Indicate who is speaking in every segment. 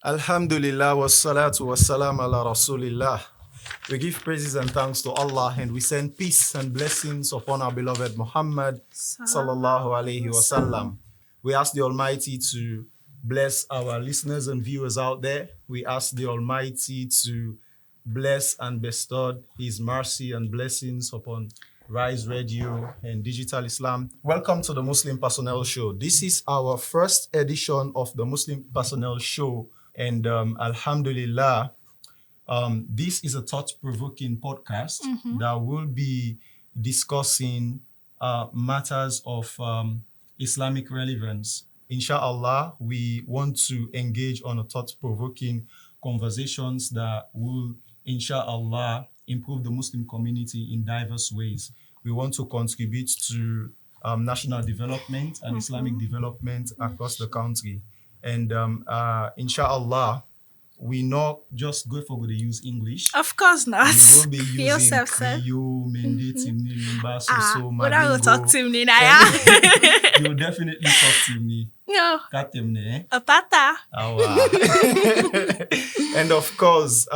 Speaker 1: Alhamdulillah wassalatu wassalam ala rasulillah. We give praises and thanks to Allah and we send peace and blessings upon our beloved Muhammad sallallahu alaihi wasallam. We ask the Almighty to bless our listeners and viewers out there. We ask the Almighty to bless and bestow His mercy and blessings upon Rise Radio and Digital Islam. Welcome to the Muslim Personnel Show. This is our first edition of the Muslim Personnel Show. And Alhamdulillah, this is a thought-provoking podcast that will be discussing matters of Islamic relevance. Inshallah, we want to engage on a thought-provoking conversations that will, inshallah, improve the Muslim community in diverse ways. We want to contribute to national development and Islamic development across the country. And inshallah, we not just go for the use English.
Speaker 2: Of course not.
Speaker 1: We will be using Creole, Mende, Timni, Limba, Soso,
Speaker 2: But I will talk to me now.
Speaker 1: You will definitely talk to me.
Speaker 2: No.
Speaker 1: Katemne.
Speaker 2: A pata.
Speaker 1: And of course,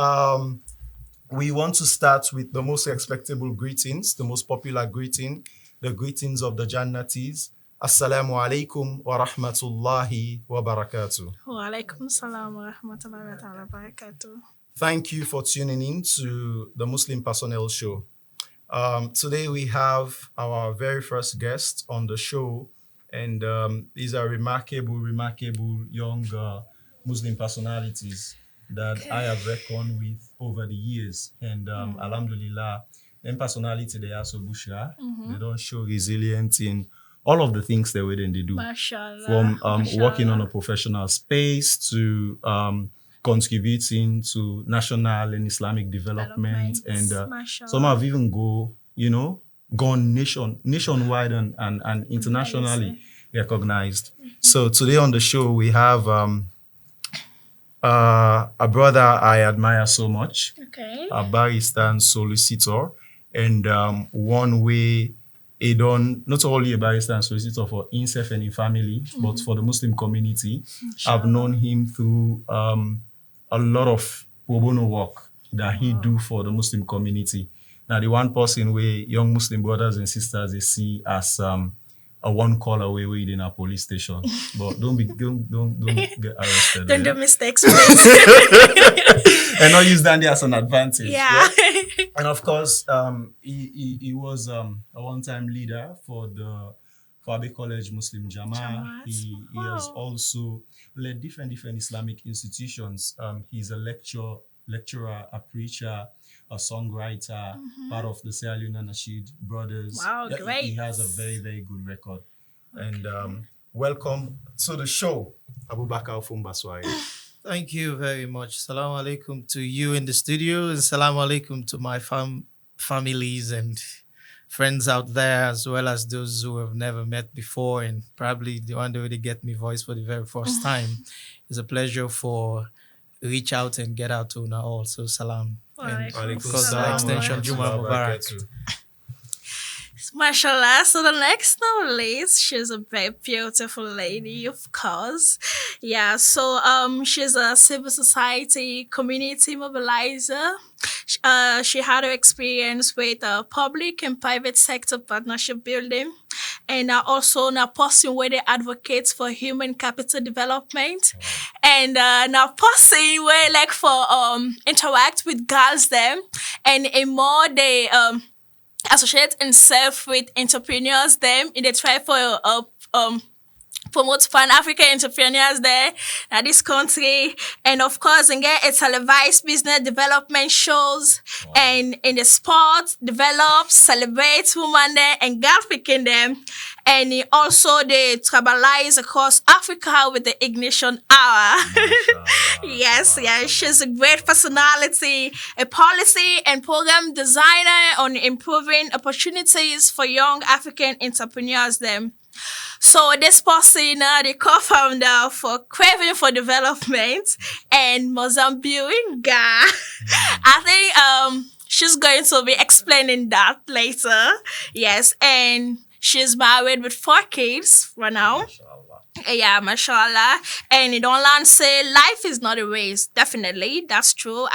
Speaker 1: we want to start with the most respectable greetings, the most popular greeting, the greetings of the Jannatis. Assalamu alaikum wa rahmatullahi wa barakatuh.
Speaker 2: Wa alaikum salam wa rahmatullahi wa barakatuh.
Speaker 1: Thank you for tuning in to the Muslim Personnel Show. Today we have our very first guest on the show, and these are remarkable young Muslim personalities that I have reckoned with over the years. And alhamdulillah, them personality they are so bushra. They don't show resilience in all of the things they do.
Speaker 2: Mashallah.
Speaker 1: From working on a professional space to contributing to national and Islamic development. And some have even gone nationwide and internationally recognized. So today on the show, we have a brother I admire so much, a barrister and solicitor, and one way he done not only a barrister and solicitor for himself and his family, but for the Muslim community. I've known him through a lot of pro bono work that he do for the Muslim community. Now, the one person where young Muslim brothers and sisters they see as a one call away within a police station, but don't get arrested.
Speaker 2: Don't do mistakes, please.
Speaker 1: And not use that as an advantage.
Speaker 2: Yeah.
Speaker 1: And of course, he was a one-time leader for the Abbey College Muslim Jamaat. He has also led different Islamic institutions. He's a lecturer, a preacher, a songwriter, part of the Sierra Leone Nasheed Brothers.
Speaker 2: Wow, great.
Speaker 1: He has a very, very good record. And welcome to the show, Abubakar Fumbaswari.
Speaker 3: Thank you very much. Assalamu alaikum to you in the studio, and assalamu alaikum to my families and friends out there, as well as those who have never met before and probably the one that get me voice for the very first time. It's a pleasure for reach out and get out to now all. So salam. And of course, the extension, Juma Mubarak.
Speaker 2: Mashallah. So the next now least, she's a very beautiful lady, of course. Yeah, so she's a civil society community mobilizer. She had her experience with public and private sector partnership building, and also now person where they advocate for human capital development, and now person where like for interact with girls them, and in more they associate themselves with entrepreneurs them in the try for promote Pan-African entrepreneurs there in this country. And of course, and get a televised business development shows. Wow. And in the sport, develops, celebrates women there and girl picking them. And also they tribalize across Africa with the Ignition Hour. Yes, she's a great personality, a policy and program designer on improving opportunities for young African entrepreneurs them. So this person, the co-founder for Craving for Development and Mozambique. I think she's going to be explaining that later. Yes, and she's married with 4 kids right now. Yeah, mashallah. And it don't say life is not a race. Definitely, that's true.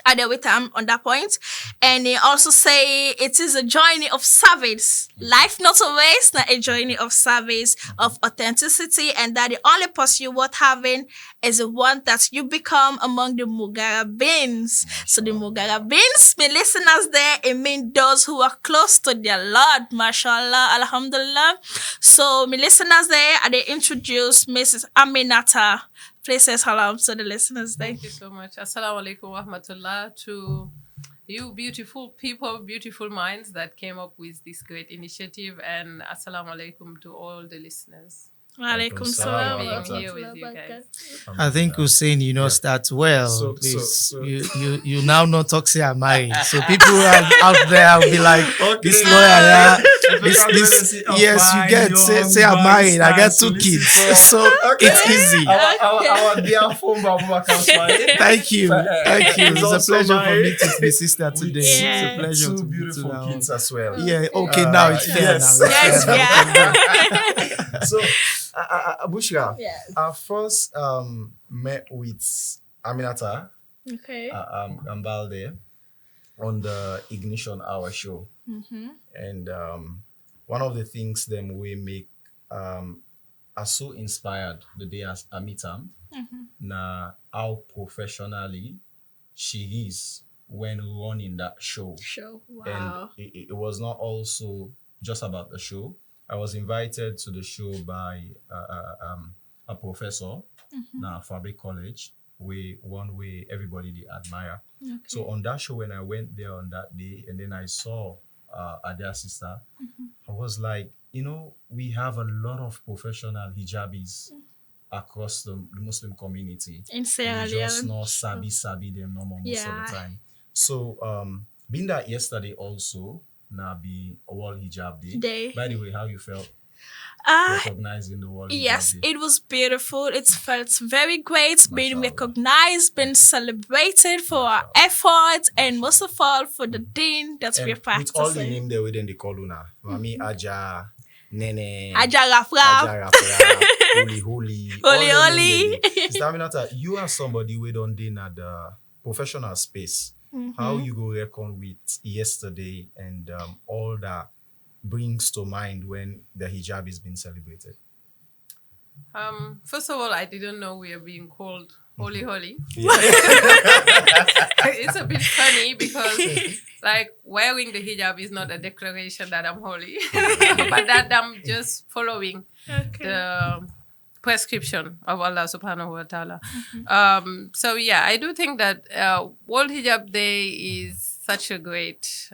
Speaker 2: I deal with him on that point. And he also say it is a journey of service. Life not a race, not a journey of service, of authenticity, and that the only pursuit worth having is the one that you become among the Mugarabins. So the Mugarabins, my listeners there, it means those who are close to their Lord, mashallah, alhamdulillah. So my listeners there, they introduce Mrs. Aminata. Please say salam to the listeners there.
Speaker 4: Thank you so much. Assalamu alaikum wa rahmatullah to you beautiful people, beautiful minds that came up with this great initiative, and assalamu alaikum to all the listeners.
Speaker 2: Walaikum
Speaker 1: salam.
Speaker 2: salam.
Speaker 4: Being here with you guys.
Speaker 3: I think Hussein, start well.
Speaker 1: So-
Speaker 3: Please,
Speaker 1: so-
Speaker 3: you now know Toxie are married. So people out there will be like, this
Speaker 1: Okay.
Speaker 3: lawyer, yeah,
Speaker 1: Because
Speaker 3: this,
Speaker 1: when they say,
Speaker 3: yes, you
Speaker 1: fine,
Speaker 3: get,
Speaker 1: you're
Speaker 3: say I'm married. I got 2
Speaker 1: solicitor.
Speaker 3: kids. So it's easy.
Speaker 1: Our dear phone Abubakar Ismail.
Speaker 3: Thank you. Thank you.
Speaker 1: He's
Speaker 3: It's a
Speaker 1: also
Speaker 3: pleasure for me
Speaker 1: married.
Speaker 3: to be sister today.
Speaker 2: Yeah.
Speaker 3: It's a pleasure
Speaker 1: Two
Speaker 3: to be
Speaker 1: beautiful
Speaker 3: now.
Speaker 1: kids as well.
Speaker 3: Yeah, okay, now it's fair
Speaker 1: yes.
Speaker 3: now.
Speaker 2: Yes, yeah.
Speaker 1: So, Bushra,
Speaker 2: Yes.
Speaker 1: I first met with Aminata
Speaker 2: Okay.
Speaker 1: Gambalde on the Ignition Hour show. And one of the things them we make are so inspired the day as I meet them, na how professionally she is when running that show.
Speaker 2: Show. Wow.
Speaker 1: And it was not also just about the show. I was invited to the show by a professor na Fabric College, one way everybody they admire.
Speaker 2: Okay.
Speaker 1: So on that show, when I went there on that day, and then I saw Adia sister, I was like, we have a lot of professional hijabis across the Muslim community.
Speaker 2: In Sierra
Speaker 1: We just
Speaker 2: Leone.
Speaker 1: not sabi them no more most of
Speaker 2: Yeah.
Speaker 1: the time. So being that yesterday also now be a World Hijab Day.
Speaker 2: Day.
Speaker 1: By the way, how you felt
Speaker 2: Ah,
Speaker 1: recognizing the World
Speaker 2: yes,
Speaker 1: Hijab Day?
Speaker 2: it was beautiful. It felt very great being
Speaker 1: Mashallah.
Speaker 2: recognized, being celebrated for our efforts, and most of all for the Deen that
Speaker 1: And
Speaker 2: we're
Speaker 1: with all the
Speaker 2: practicing.
Speaker 1: name there within the Koluna, Mami Aja, Nene,
Speaker 2: Ajarafra.
Speaker 1: Ajarafra, Holy,
Speaker 2: Holy,
Speaker 1: all the
Speaker 2: holy.
Speaker 1: name they dey. Sister Aminata, you are somebody we don't deal at the professional space. How you go reckon with yesterday and all that brings to mind when the hijab is being celebrated?
Speaker 4: First of all, I didn't know we are being called holy holy.
Speaker 1: Yeah.
Speaker 4: It's a bit funny because like wearing the hijab is not a declaration that I'm holy, but that I'm just following
Speaker 2: Okay.
Speaker 4: the prescription of Allah subhanahu wa ta'ala. So yeah, I do think that World Hijab Day is such a great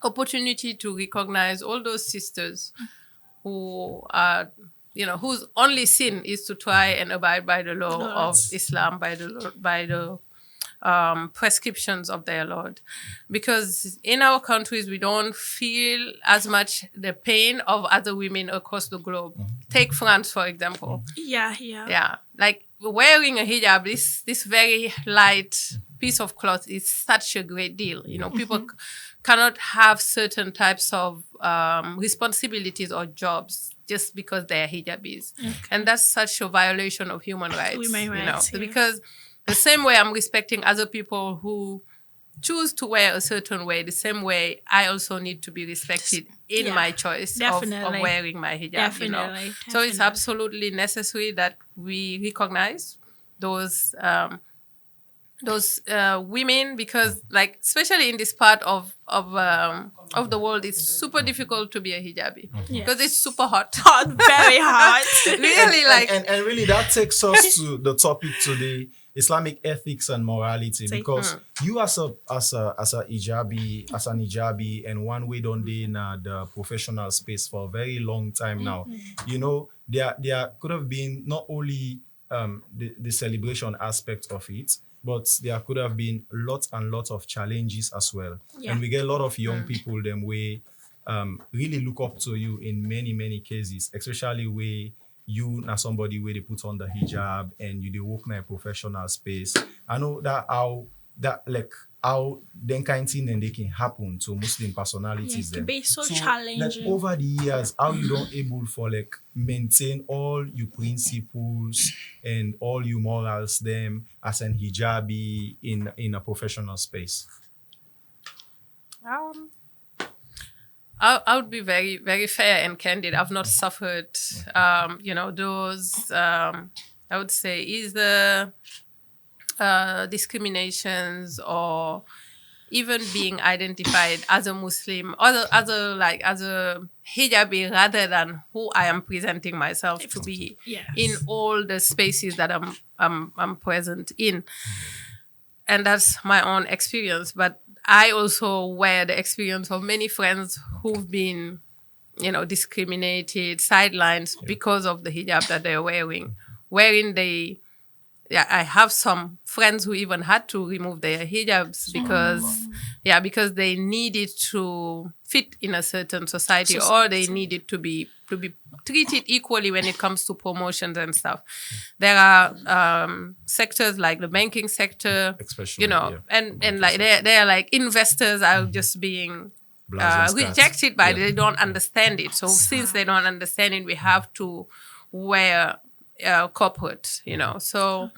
Speaker 4: opportunity to recognize all those sisters who are, whose only sin is to try and abide by the law of Islam, by the prescriptions of their Lord. Because in our countries, we don't feel as much the pain of other women across the globe. Take France, for example.
Speaker 2: Yeah.
Speaker 4: Yeah, like wearing a hijab, this very light piece of cloth is such a great deal. People cannot have certain types of responsibilities or jobs just because they're hijabis. And that's such a violation of human rights.
Speaker 2: Human rights, yeah.
Speaker 4: Because the same way I'm respecting other people who choose to wear a certain way, the same way I also need to be respected in
Speaker 2: Yeah,
Speaker 4: my choice of
Speaker 2: definitely.
Speaker 4: wearing my hijab.
Speaker 2: Definitely,
Speaker 4: So it's
Speaker 2: definitely.
Speaker 4: absolutely necessary that we recognize those women, because like especially in this part of the world, it's super difficult to be a hijabi because it's super hot.
Speaker 2: Hot, very hot.
Speaker 4: Really, like
Speaker 1: and really that takes us to the topic today, Islamic ethics and morality, because you as an hijabi and one way don't in the professional space for a very long time now. There could have been not only the celebration aspect of it, but there could have been lots and lots of challenges as well.
Speaker 2: Yeah.
Speaker 1: And we get a lot of young people them way really look up to you in many cases, especially where you na somebody where they put on the hijab and you they work in a professional space. I know that how that like how then kind thing and they can happen to Muslim personalities.
Speaker 2: it
Speaker 1: Then
Speaker 2: can be so
Speaker 1: like
Speaker 2: challenging.
Speaker 1: over the years, how you don't able for like maintain all your principles and all your morals them as an hijabi in a professional space.
Speaker 4: I would be very, very fair and candid. I've not suffered, those, I would say, either discriminations or even being identified as a Muslim or as a hijabi rather than who I am presenting myself to be in all the spaces that I'm present in. And that's my own experience. But I also wear the experience of many friends who've been, discriminated, sidelines because of the hijab that they're wearing, wherein I have some friends who even had to remove their hijabs because they needed to fit in a certain society or they needed to be treated equally when it comes to promotions and stuff. There are sectors like the banking sector,
Speaker 1: Especially,
Speaker 4: and like they're like investors are just being rejected by they don't understand it. So since they don't understand it, we have to wear corporate, so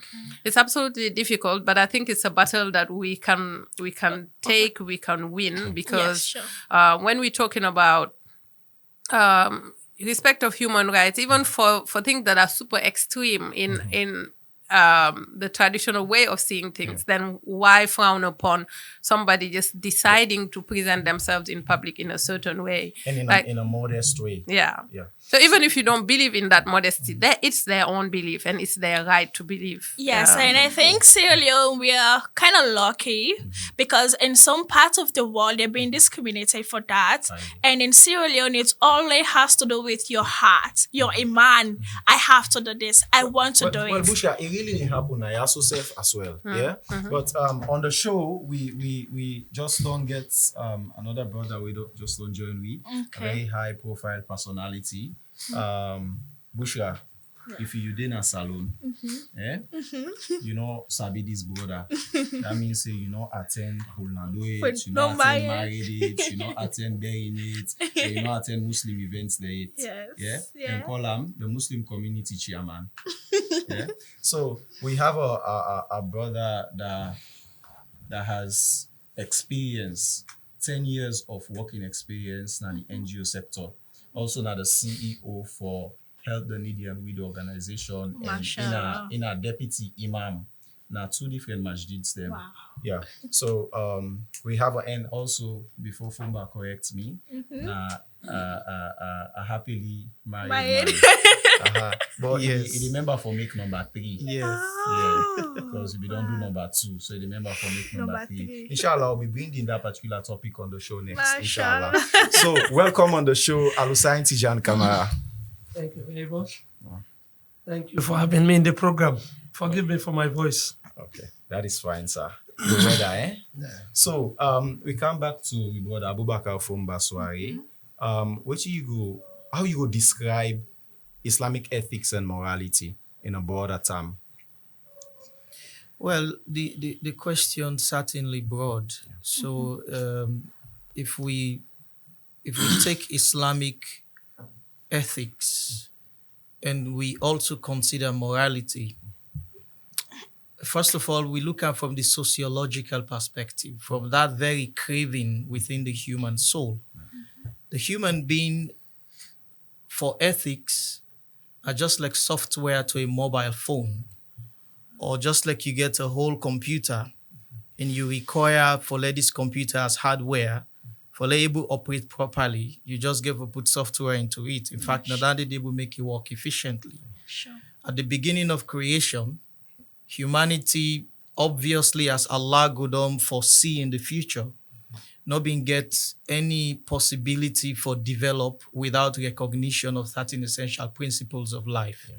Speaker 4: it's absolutely difficult, but I think it's a battle that we can take, we can win, because when we're talking about respect of human rights, even for things that are super extreme in the traditional way of seeing things, then why frown upon somebody just deciding to present themselves in public in a certain way?
Speaker 1: And in a modest way.
Speaker 4: Yeah. So even if you don't believe in that modesty, it's their own belief and it's their right to believe.
Speaker 2: Yes, and I think Sierra Leone, we are kind of lucky because in some parts of the world, they're being discriminated for that. And in Sierra Leone, it only has to do with your heart, your iman. I have to do this. I want to do
Speaker 1: Well,
Speaker 2: it.
Speaker 1: Busha, it really didn't happen. I also self as well. Yeah. But on the show, we just don't get another brother. We don't join with a very high profile personality. Bushra, if you did a salon, sabi this brother. That means you attend Kulnado it, you attend married it, attend burying it, attend Muslim events there. And call him the Muslim community chairman. So we have a brother that has experience, 10 years of working experience in the NGO sector. Also now the CEO for Help the Needy and Widow organization, and in a deputy imam. Now 2 different masjids them.
Speaker 2: Wow.
Speaker 1: Yeah. So we have and also before Fumba corrects me, a happily married man. But he remember for make number 3.
Speaker 3: Yes.
Speaker 1: Because we don't do number 2, so he remember for make number 3. Inshallah, I'll be bringing that particular topic on the show next. Inshallah. So welcome on the show, Alusain Tijan Kamara.
Speaker 5: Thank you very much. Thank you for having me in the program. Forgive me for my voice.
Speaker 1: Okay, that is fine, sir. The weather, So we come back to brother Abubakar from Baswari. How you go describe Islamic ethics and morality in a broader term?
Speaker 3: Well, the question certainly broad. So if we take Islamic ethics and we also consider morality, first of all, we look at from the sociological perspective, from that very craving within the human soul. The human being, for ethics, are just like software to a mobile phone, or just like you get a whole computer and you require for let this computer as hardware, for let it operate properly, you just give put software into it. In fact, that they will make it work efficiently.
Speaker 2: Sure.
Speaker 3: At the beginning of creation, humanity, obviously as Allah could foresee in the future, not being get any possibility for develop without recognition of certain essential principles of life.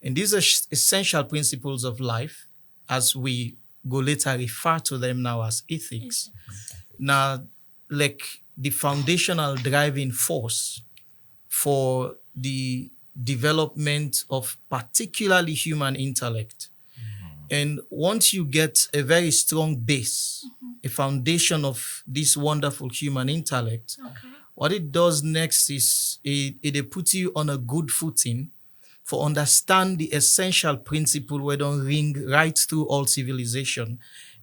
Speaker 3: And these are essential principles of life, as we go later refer to them now as ethics. Now, like the foundational driving force for the development of particularly human intellect And once you get a very strong base, a foundation of this wonderful human intellect, what it does next is it puts you on a good footing for understand the essential principle where don't ring right through all civilization,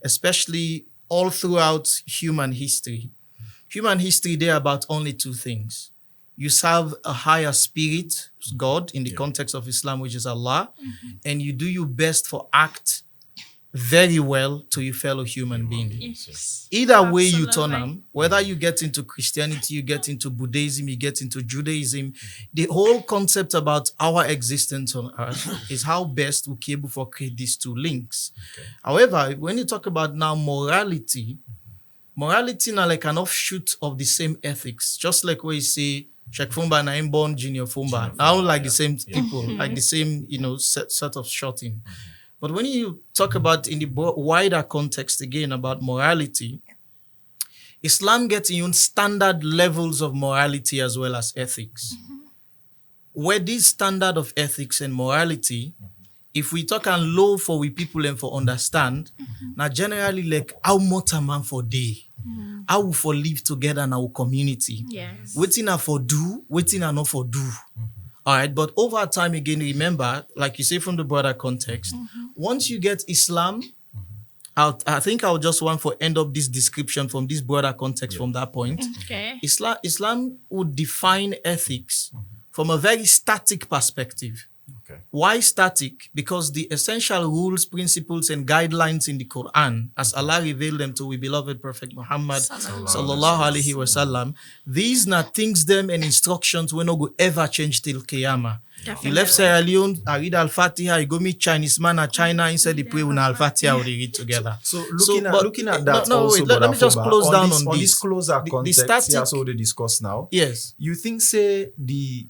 Speaker 3: especially all throughout human history. Human history, they're about only two things. You serve a higher spirit, God, in the context of Islam, which is Allah, and you do your best for act very well to your fellow human being.
Speaker 2: Yes.
Speaker 3: Either way you turn
Speaker 2: Absolutely.
Speaker 3: them, whether you get into Christianity, you get into Buddhism, you get into Judaism, the whole concept about our existence on earth is how best we able to create these two links. However, when you talk about now morality now like an offshoot of the same ethics, just like where you say Sheikh Fumba and I'm born Junior Fumba, now like the same people, like the same, set of shorting. But when you talk about in the wider context again about morality, Islam gets in standard levels of morality as well as ethics. Where this standard of ethics and morality, if we talk and low for we people and for understand, now generally like how much a man for day, how we for live together in our community.
Speaker 2: Yes.
Speaker 3: Waiting a for do, waiting a not for do. All right, but over time again, remember, like you say from the broader context, once you get Islam, I think I'll just want to end up this description from this broader context from that point.
Speaker 2: Okay.
Speaker 3: Islam would define ethics from a very static perspective.
Speaker 1: Okay.
Speaker 3: Why static? Because the essential rules, principles, and guidelines in the Quran, as Allah revealed them to we beloved Prophet Muhammad sallallahu alaihi wasallam, these are things, them, and instructions we not go ever change till Qiyamah. You left Sierra Leone, I read Al-Fatiha, you go meet Chinese man at China, inside the pray with Al-Fatiha, we read together.
Speaker 1: So looking at that
Speaker 3: no,
Speaker 1: also,
Speaker 3: wait, let me just
Speaker 1: Brother
Speaker 3: close
Speaker 1: Fumba,
Speaker 3: down
Speaker 1: on
Speaker 3: on
Speaker 1: this
Speaker 3: this.
Speaker 1: closer
Speaker 3: The
Speaker 1: context,
Speaker 3: static-
Speaker 1: yeah, so they discuss now.
Speaker 3: Yes.
Speaker 1: You think say the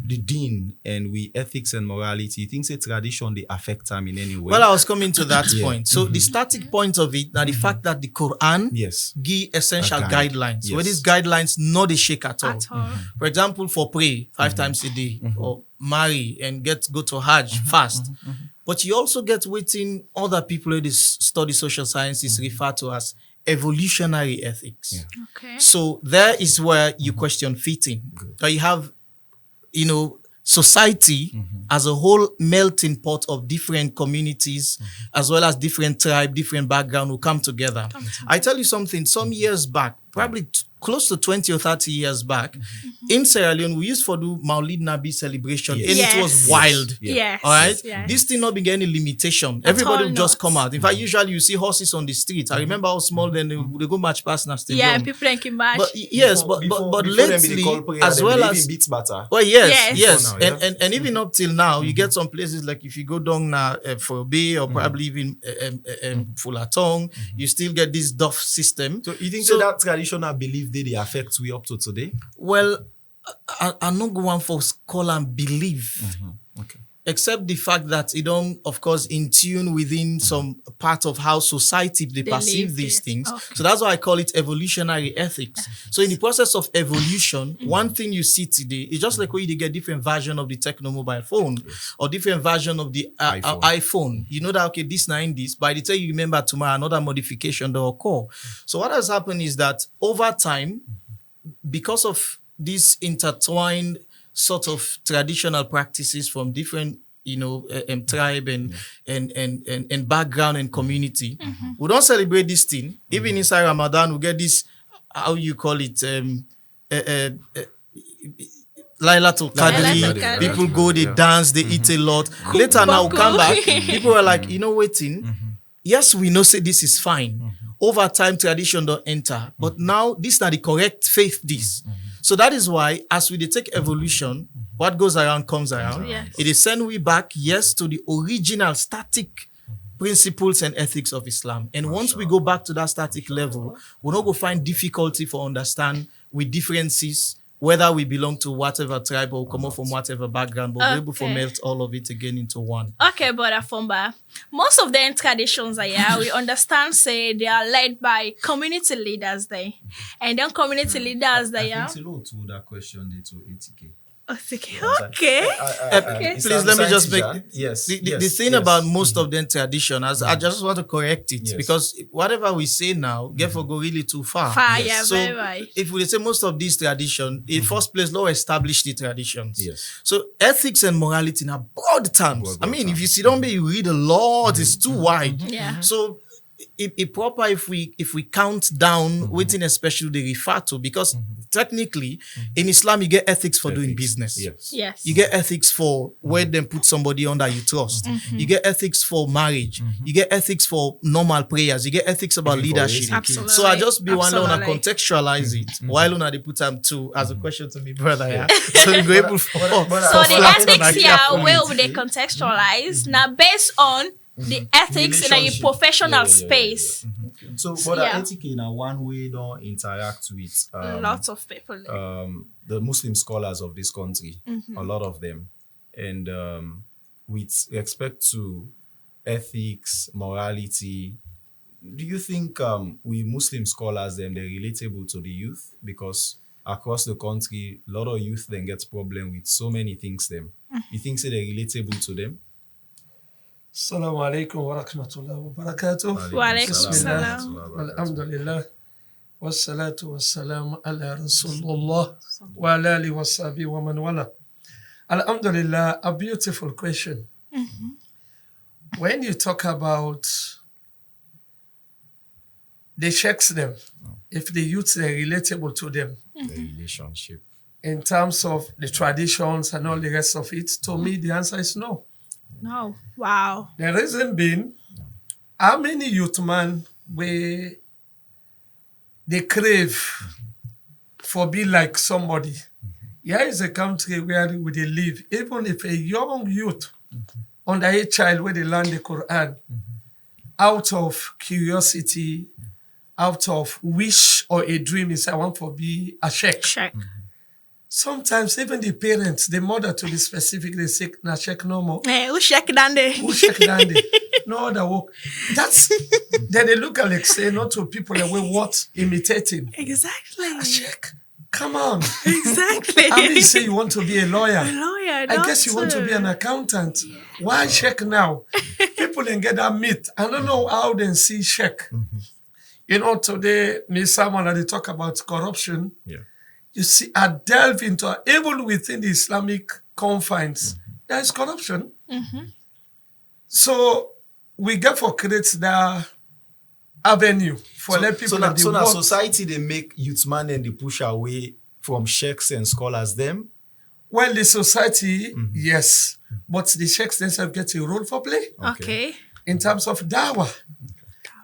Speaker 1: Deen and we ethics and morality, you think say tradition they affect them in any way?
Speaker 3: Well, I was coming to that
Speaker 1: Yeah.
Speaker 3: point. So the static point of it, now the fact that the Quran
Speaker 1: Yes.
Speaker 3: give essential
Speaker 1: A guide.
Speaker 3: guidelines.
Speaker 1: Yes.
Speaker 3: Where these guidelines not the shake at all.
Speaker 2: At all.
Speaker 3: For example, for pray 5 times a day, or marry and go to Hajj fast. But you also get waiting other people who study social sciences refer to as evolutionary ethics.
Speaker 1: Yeah.
Speaker 2: Okay.
Speaker 3: So there is where you question fitting. So you have, society as a whole melting pot of different communities, as well as different tribe, different background who come together. I tell you something, some years back, probably close to 20 or 30 years back, in Sierra Leone, we used to do Maulid Nabi celebration,
Speaker 1: Yes.
Speaker 3: and it was wild.
Speaker 2: Yes.
Speaker 3: All right,
Speaker 2: Yes.
Speaker 3: this thing not being any limitation. Everybody
Speaker 2: all
Speaker 3: will just
Speaker 2: not.
Speaker 3: come out. In fact, usually you see horses on the street. I remember how small then they go match past now stadium.
Speaker 2: Yeah, people like Kimash.
Speaker 3: But yes, but
Speaker 1: Before them be
Speaker 3: lately,
Speaker 1: the call prayer,
Speaker 3: as
Speaker 1: them
Speaker 3: well
Speaker 1: they
Speaker 3: as
Speaker 1: even beats better.
Speaker 3: well, yes.
Speaker 2: Yes.
Speaker 1: For now, yeah.
Speaker 3: And even up till now, you get some places like if you go down now for Bay or probably even Fulatong, you still get this duff system.
Speaker 1: So you think
Speaker 3: So-
Speaker 1: say that traditional belief they affect we up to today?
Speaker 3: Well, I'm not going for call and believe,
Speaker 1: Okay.
Speaker 3: except the fact that it don't, of course, in tune within some part of how society they perceive
Speaker 2: Believe
Speaker 3: these
Speaker 2: it.
Speaker 3: things.
Speaker 2: Okay.
Speaker 3: So that's why I call it evolutionary ethics. So in the process of evolution, one thing you see today is just like when you get different version of the techno mobile phone or different version of the iPhone. You know that, okay, this 90s, by the time you remember tomorrow, another modification will occur. So what has happened is that over time, because of these intertwined sort of traditional practices from different tribe and background and community, we don't celebrate this thing. Even inside Ramadan, we get this, how you call it, Laylatul
Speaker 2: Laylatul
Speaker 3: Qadri.
Speaker 2: Qadr.
Speaker 3: People go, they dance, they eat a lot. Later now, we come back, people are like, waiting. Yes, we know say this is fine. Over time, tradition don't enter. But now, these are the correct faith, this. So that is why, as we take evolution, what goes around comes around.
Speaker 2: Yes.
Speaker 3: It is send we back, yes, to the original static principles and ethics of Islam. And once we go back to that static level, we're not going to find difficulty for understand with differences, whether we belong to whatever tribe or come from whatever background, but we're able to
Speaker 2: Okay.
Speaker 3: melt all of it again into one.
Speaker 2: Okay, Brother Fumba. Most of the traditions we understand say they are led by community leaders there. And then community leaders there.
Speaker 1: to that question to 80K.
Speaker 2: Okay.
Speaker 3: Please let me just make
Speaker 1: yes.
Speaker 3: the thing about most of them tradition. As I just want to correct it,
Speaker 1: Yes.
Speaker 3: because whatever we say now, therefore go really too far.
Speaker 2: Yeah,
Speaker 3: So
Speaker 2: very right.
Speaker 3: if we say most of these traditions, in first place, law established the traditions.
Speaker 1: Yes.
Speaker 3: So ethics and morality in broad terms.
Speaker 1: Broad
Speaker 3: I mean,
Speaker 1: terms.
Speaker 3: if you sit down there, you read a lot, it's too wide.
Speaker 2: Yeah.
Speaker 3: So it proper if we count down waiting especially they refer to, because technically in Islam you get ethics for doing business.
Speaker 1: Yes.
Speaker 2: Yes.
Speaker 3: You get ethics for where them put somebody under you trust. You get ethics for marriage. You get ethics for normal prayers. You get ethics about
Speaker 1: Even for
Speaker 3: leadership.
Speaker 1: raising
Speaker 2: Absolutely.
Speaker 3: So I just be one on
Speaker 2: Absolutely.
Speaker 3: contextualize it. While on they put them too as a question to me, brother. Yeah. So we go able for.
Speaker 2: So the ethics here, where would they contextualize? Now, based on the ethics in a
Speaker 1: Relationship.
Speaker 2: professional
Speaker 1: Yeah.
Speaker 2: space,
Speaker 1: So, but
Speaker 2: Yeah.
Speaker 1: ethic in a one way don't interact with
Speaker 2: lots of people.
Speaker 1: the Muslim scholars of this country, a lot of them, and with respect to ethics, morality, do you think we Muslim scholars then they're relatable to the youth? Because across the country, a lot of youth then gets problem with so many things. Them, you think say they're relatable to them?
Speaker 5: Assalamu alaikum wa rahmatullahi wa barakatuh.
Speaker 2: Wa alaikum
Speaker 5: Bismillah.
Speaker 2: salam.
Speaker 5: Alhamdulillah. Wassalatu wassalamu ala Rasulullah wa ala alihi wa sahbihi wa man wala. Alhamdulillah, a beautiful question. When you talk about the sheikhs them, if the youths are relatable to them,
Speaker 1: The relationship.
Speaker 5: in terms of the traditions and all the rest of it, to me the answer is no.
Speaker 2: No. Wow.
Speaker 5: The reason being, how many youth man where they crave for being like somebody? Here is a country where we they live. Even if a young youth under a child where they learn the Quran, out of curiosity, out of wish or a dream is I want to be a sheikh.
Speaker 2: Check.
Speaker 5: Sometimes even the parents, the mother to be specific, they say, na sheikh no more.
Speaker 2: Hey, who check down there?
Speaker 5: Who check down there? No other work. That's then they look at like say not to people that we what imitating.
Speaker 2: Exactly.
Speaker 5: A sheikh, come on.
Speaker 2: Exactly.
Speaker 5: I mean, say you want to be a lawyer.
Speaker 2: Lawyer.
Speaker 5: I guess you want to be an accountant. Why sheikh now? People didn't get that myth. I don't know how they see sheikh. You know, today, me someone that they talk about corruption.
Speaker 1: Yeah.
Speaker 5: You see, I delve into even within the Islamic confines, there is corruption. So we get for create the avenue for let people that they
Speaker 1: so now
Speaker 5: work.
Speaker 1: society they make youth man and they push away from sheikhs and scholars them.
Speaker 5: Well, the society, yes, but the sheikhs themselves get a role for play
Speaker 2: Okay.
Speaker 5: in terms of dawah.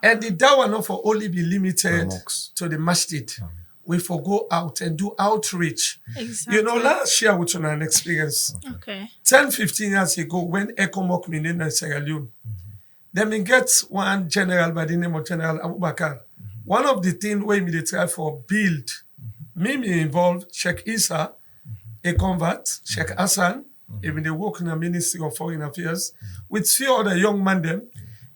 Speaker 5: And the dawah not for only be limited
Speaker 1: Mosques.
Speaker 5: to the masjid. We for go out and do outreach.
Speaker 2: Exactly.
Speaker 5: You know, last year with an experience.
Speaker 2: Okay.
Speaker 5: 10, 15 years ago, when ECOMOC me in Sierra Leone, then we get one general by the name of General Abubakar. One of the things where me they try for build, me involved Sheikh Isa, a convert, Sheikh Hassan, even they work in the Ministry of Foreign Affairs, with few other young men them.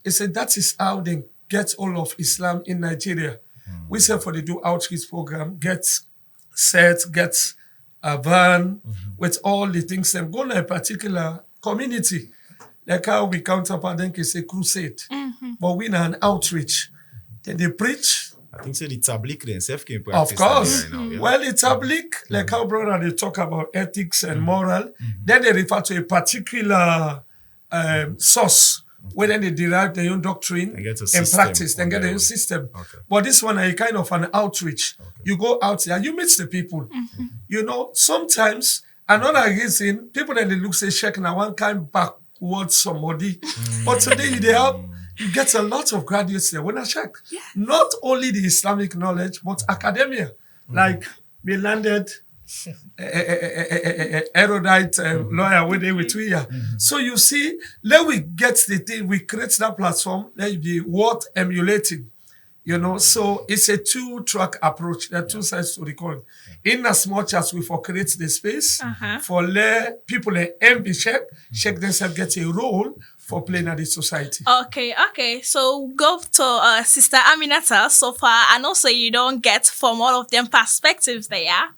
Speaker 5: He said that is how they get all of Islam in Nigeria. We say for the do outreach program, get set, get a van with all the things them go to a particular community. Like how we counterpart then can say crusade. But we know an outreach. Then they preach.
Speaker 1: I think say the tablik themselves can
Speaker 5: Of
Speaker 1: practice
Speaker 5: course.
Speaker 1: that right now, yeah.
Speaker 5: Well, it's public, like how brother they talk about ethics and moral. Then they refer to a particular source where then they derive their own doctrine
Speaker 1: And get a
Speaker 5: and
Speaker 1: system
Speaker 5: practice, then
Speaker 1: on
Speaker 5: get
Speaker 1: their
Speaker 5: their
Speaker 1: own.
Speaker 5: own system.
Speaker 1: Okay.
Speaker 5: But this one is kind of an outreach. You go out there, you meet the people. You know, sometimes another reason people then they look say check now one kind backwards somebody. But today they have you get a lot of graduates there when I check. Not only the Islamic knowledge, but academia. Like we landed erudite lawyer with they with 2 years. So you see, let we get the thing, we create that platform, let it be worth emulating. You know, so it's a two-track approach. There are two sides to the coin. In as much as we for create the space for let people envy check themselves get a role for playing at the society.
Speaker 2: Okay. So go to Sister Aminata so far, and also you don't get from all of them perspectives there.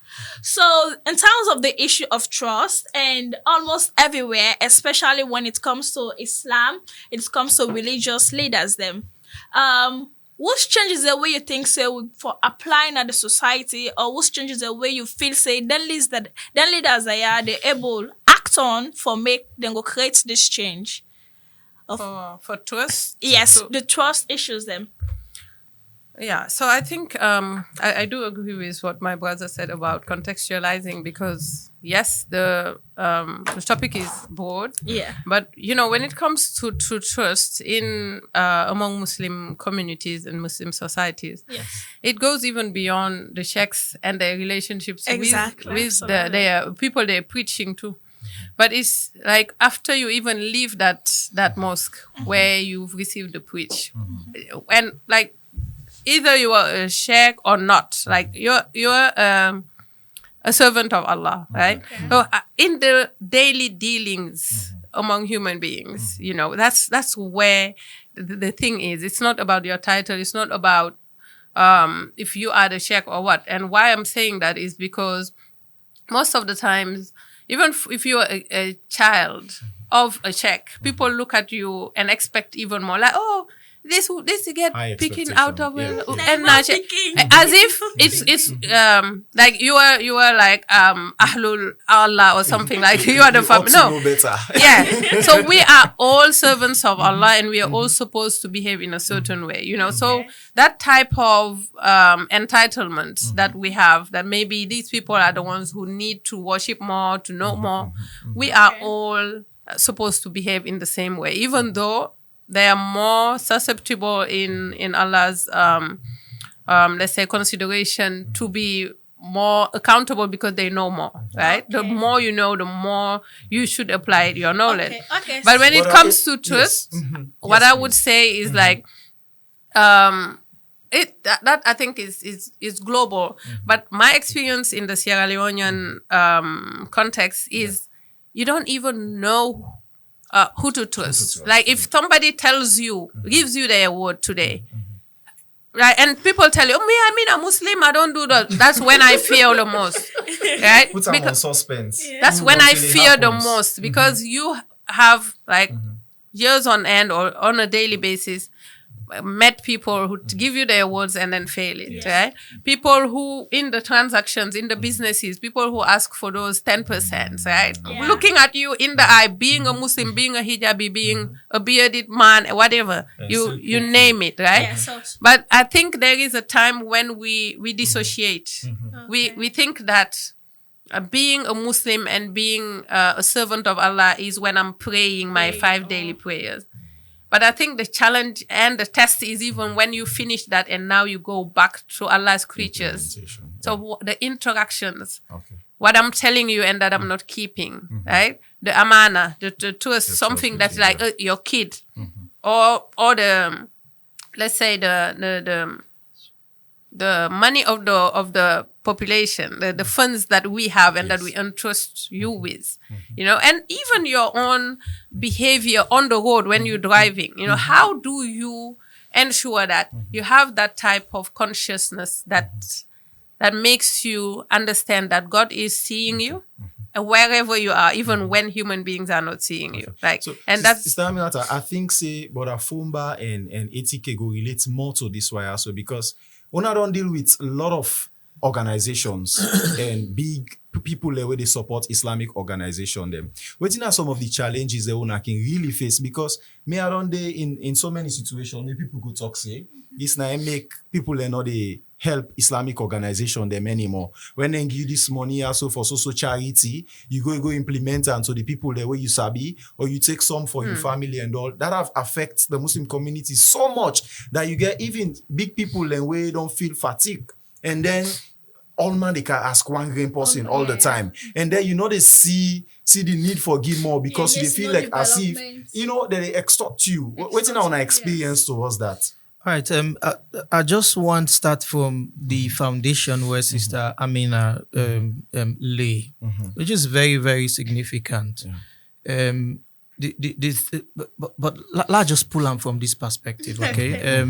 Speaker 2: So in terms of the issue of trust, and almost everywhere, especially when it comes to Islam, it comes to religious leaders, them. What changes the way you think, say, for applying at the society, or what changes the way you feel, say, then leaders that they able act on for make them go create this change?
Speaker 4: For trust?
Speaker 2: Yes, the trust issues them.
Speaker 4: Yeah, so I think I do agree with what my brother said about contextualizing, because yes, the topic is broad.
Speaker 2: Yeah.
Speaker 4: But when it comes to trust in among Muslim communities and Muslim societies,
Speaker 2: Yes.
Speaker 4: it goes even beyond the sheikhs and their relationships
Speaker 2: Exactly.
Speaker 4: with their people they're preaching to. But it's like after you even leave that mosque where you've received the preach, and like either you are a sheikh or not, like you're a servant of Allah, right? So in the daily dealings among human beings, that's where the thing is. It's not about your title. It's not about if you are the sheikh or what. And why I'm saying that is because most of the times, even if you're a child of a sheikh, people look at you and expect even more, like, oh, this get
Speaker 1: High
Speaker 4: picking
Speaker 1: expectation,
Speaker 4: out of
Speaker 1: yeah.
Speaker 4: and as if it's like you are like Ahlul Allah or something, like you are the
Speaker 1: You ought
Speaker 4: family.
Speaker 1: to
Speaker 4: No,
Speaker 1: know better.
Speaker 4: yeah. So we are all servants of Allah, and we are all supposed to behave in a certain way, So that type of entitlement that we have, that maybe these people are the ones who need to worship more, to know more, we are all supposed to behave in the same way, even though they are more susceptible in Allah's let's say consideration to be more accountable because they know more, right? The more you know, the more you should apply your knowledge.
Speaker 2: Okay.
Speaker 4: But when it
Speaker 1: But,
Speaker 4: comes to trust,
Speaker 1: yes.
Speaker 4: what
Speaker 1: Yes,
Speaker 4: I would
Speaker 1: please.
Speaker 4: say is like that I think is global. But my experience in the Sierra Leonean context is you don't even know who to trust. Like if somebody tells you, gives you their word today, right? And people tell you, I'm a Muslim, I don't do that. That's when I fear the most, right?
Speaker 1: Put them on suspense.
Speaker 4: That's when I
Speaker 1: Until it
Speaker 4: fear the
Speaker 1: happens.
Speaker 4: most, because you have like years on end or on a daily basis met people who give you their words and then fail it, right? People who in the transactions, in the businesses, people who ask for those 10%, right?
Speaker 2: Yeah.
Speaker 4: Looking at you in the eye, being a Muslim, being a hijabi, being a bearded man, whatever, you name it, right?
Speaker 2: Yeah, so
Speaker 4: But I think there is a time when we dissociate. We think that being a Muslim and being a servant of Allah is when I'm praying my 5 daily prayers. But I think the challenge and the test is even when you finish that and now you go back to Allah's creatures.
Speaker 1: Implementation,
Speaker 4: So the interactions,
Speaker 1: Okay.
Speaker 4: what I'm telling you and that I'm not keeping, right? The amana, the trust, something that's like your kid, or the, let's say the money of the population, the funds that we have and that we entrust you with, and even your own behavior on the road when you're driving, how do you ensure that you have that type of consciousness that makes you understand that God is seeing you wherever you are, even when human beings are not seeing you, right?
Speaker 1: So,
Speaker 4: And that's
Speaker 1: Sister Aminata, I think say Brother Fumba and ATK go relate more to this way also, because when I don't deal with a lot of organizations and big people where they support Islamic organization them. What are some of the challenges that one can really face? Because me around there in so many situations, me people could talk say this now make people not they help Islamic organization them anymore. When they give this money also for social charity, you go implement and so the people the way you sabi, or you take some for your family and all that have affects the Muslim community so much that you get even big people and way don't feel fatigue. And then all man they can ask one green person all the time. And then they see the need for give more because they feel like as if that they extort you. Waiting on our experience towards that.
Speaker 3: All right. I just want to start from the foundation where Sister Amina lay, which is very, very significant. The let's just pull on from this perspective, okay?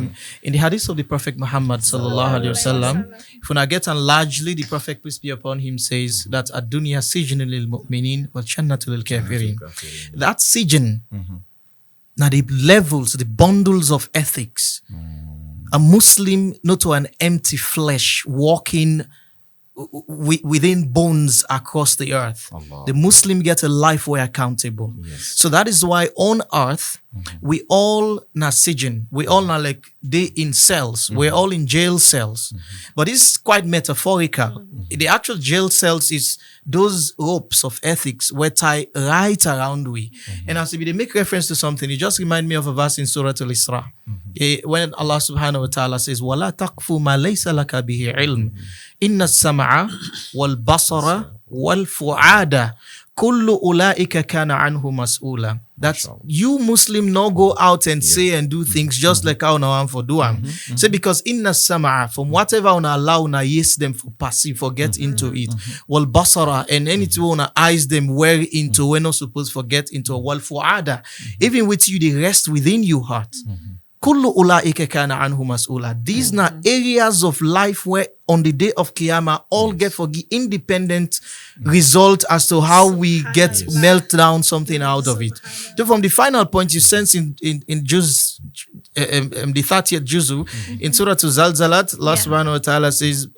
Speaker 3: In the hadith of the Prophet Muhammad sallallahu alaihi wasallam, if we get on largely, the Prophet peace be upon him says that ad-dunya sijnun lil mu'minin wa jannatu lil kafirin. That sijn, now the levels, the bundles of ethics. A Muslim, not to an empty flesh, walking within bones across the earth. Allah. The Muslim gets a life where accountable. Yes. So that is why on earth, we all nasijin, we all are like they in cells. We're all in jail cells. But it's quite metaphorical. The actual jail cells is those ropes of ethics were tied right around we. And as if they make reference to something, it just reminds me of a verse in Surah Al-Isra. When Allah subhanahu wa ta'ala says, وَلَا تَقْفُ مَا لَيْسَ لَكَ بِهِ عِلْمٍ إِنَّ السَّمْعَ وَالْبَصَرَ وَالْفُعَادَ كُلُّ أُولَٰئِكَ كَانَ عَنْهُ مَسْئُولًا. That's you Muslim no go out and say and do things just like how now for do am. Say because inna sam'a from whatever una allow na yes them for passive forget into it. Wal basara and anything una eyes them where into we're not supposed to forget into wal fuada. Even with you the rest within your heart. Kullu ulaika kana anhu mas'ula. These are areas of life where on the day of Qiyamah all get for independent result as to how we get melt down something out of it. So from the final point you sense in Juz, the 30th Juzu in Surah Al-Zalzalat, Allah subhanahu wa ta'ala says,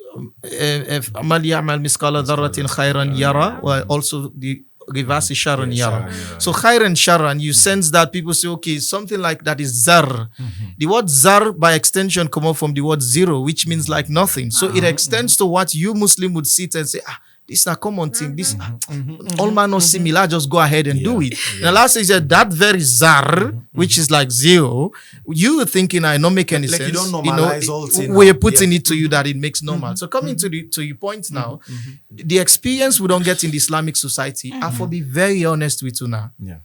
Speaker 3: if amal ya'mal misqala dharratin khayran yara, or also the reverse is sharan yara. So khairan sharan, you sense that people say, okay, something like that is zar. The word zar by extension come up from the word zero, which means like nothing. So it extends to what you Muslim would sit and say, this is a common thing. This all man not similar. Just go ahead and do it. And the last is that very zar, which is like zero. You thinking I don't make any
Speaker 1: like
Speaker 3: sense.
Speaker 1: You don't normalize all things.
Speaker 3: We're putting it to you that it makes normal. So coming to your point now, the experience we don't get in the Islamic society. I for be very honest with you now. Yeah.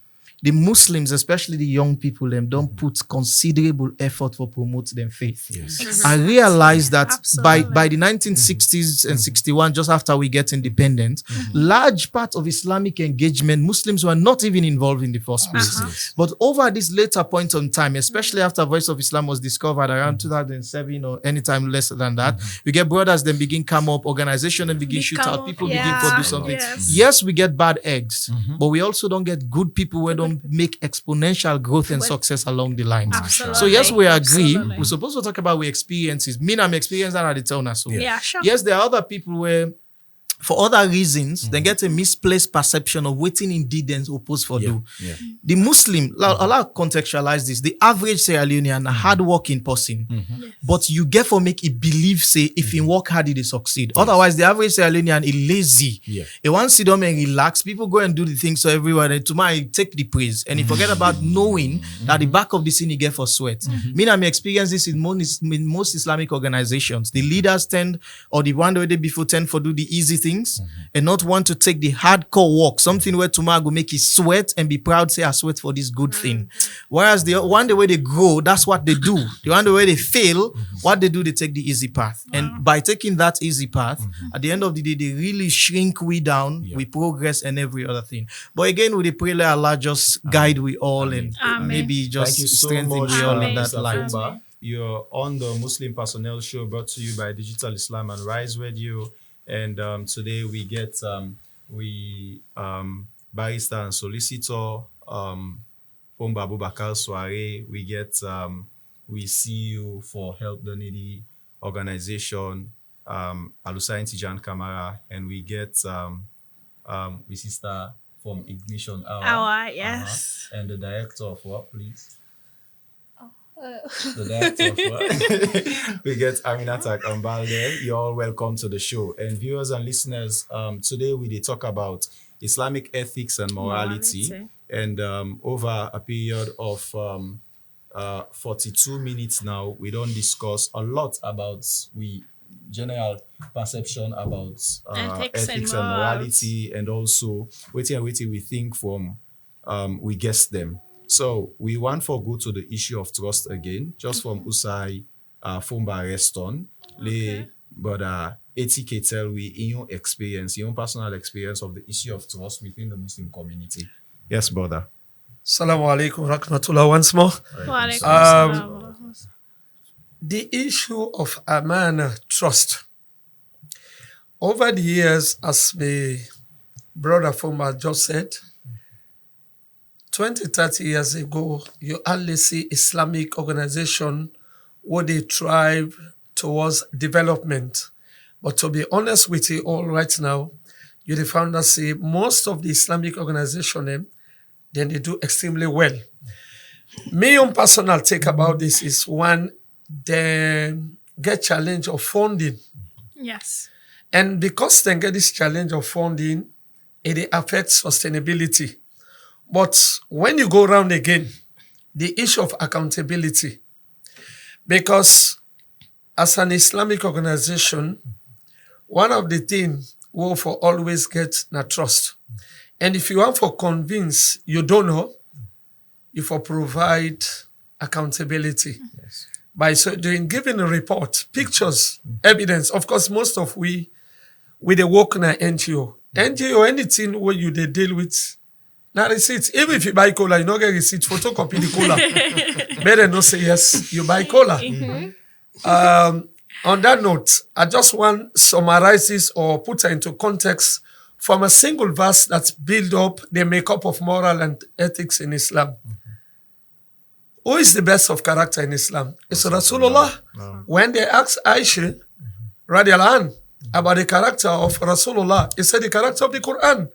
Speaker 3: The Muslims, especially the young people, them don't put considerable effort for promote them faith. Yes. I realized that by the 1960s and 61, just after we get independent, large part of Islamic engagement, Muslims were not even involved in the first place. But over this later point in time, especially after Voice of Islam was discovered around 2007 or any time less than that, we get brothers then begin come up, organization and begin shoot out, people begin to do something. Yes, we get bad eggs, but we also don't get good people who don't make exponential growth and success along the lines.
Speaker 2: Absolutely.
Speaker 3: So yes, we agree. We're supposed to talk about our experiences. Me, I'm experiencing that at the town as well.
Speaker 2: Yeah, sure.
Speaker 3: Yes, there are other people where, for other reasons, they get a misplaced perception of waiting indeed and opposed for do. Yeah. The Muslim, I'll contextualize this. The average Sierra Leonean, a hard-working person, but you get for make it believe, say, if he work hard, he succeed. Otherwise, the average Sierra Leonean is lazy. He wants to sit down and relax. People go and do the things so everywhere. And tomorrow, he take the praise. And he forget about knowing that the back of the scene, he get for sweat. Me, I'm experiencing this in most Islamic organizations. The leaders tend, or the one the day before tend for do the easy things. And not want to take the hardcore work, something where tomorrow go make you sweat and be proud, say I sweat for this good thing. Whereas the one the way they grow, that's what they do. The one the way they fail, what they do, they take the easy path. And by taking that easy path, at the end of the day, they really shrink we down, we progress and every other thing. But again, with the prayer, Allah just guide we all and maybe just strengthen we all in that light.
Speaker 1: You're on the Muslim Personnel Show brought to you by Digital Islam and Rise Radio. And today we get barrister and solicitor Fomba Abubakar Soare. We get we see you for Help the Needy organization, Alusain Tijan Kamara, and we get we sister from Ignition Hour.
Speaker 2: Yes.
Speaker 1: And the director of what, please? The director of what? We get Aminata Kambalde. You're all welcome to the show. And viewers and listeners, today we talk about Islamic ethics and morality. And over a period of 42 minutes now, we don't discuss a lot about general perception about ethics and morality, and also waiting we think from we guess them. So we want to go to the issue of trust again, just from Usai Fumba Reston, but etiquette tell we in your experience, your own personal experience of the issue of trust within the Muslim community. Yes, brother.
Speaker 5: Assalamu alaikum rahmatullah once more.
Speaker 2: Wa alaikum assalam.
Speaker 5: The issue of amana, trust. Over the years, as my brother Foma just said, 20, 30 years ago, you only see Islamic organization where they thrive towards development. But to be honest with you all right now, you the found that say most of the Islamic organization, then they do extremely well. My own personal take about this is one, they get challenge of funding.
Speaker 2: Yes.
Speaker 5: And because they get this challenge of funding, it affects sustainability. But when you go around again, the issue of accountability, because as an Islamic organization, one of the things we for always get na trust. And if you want for convince you don't know, you for provide accountability.
Speaker 1: Yes.
Speaker 5: By so doing giving a report, pictures, evidence. Of course, most of we the work in an NGO. NGO, anything where you they deal with, now receipts. Even if you buy cola, you don't get receipt, photocopy the cola. Better not say yes, you buy cola. On that note, I just want to summarize this or put it into context from a single verse that's built up the makeup of moral and ethics in Islam. Who is the best of character in Islam? It's Rasulullah. When they asked Aisha, radiallahu anha, about the character of Rasulullah, he said the character of the Quran.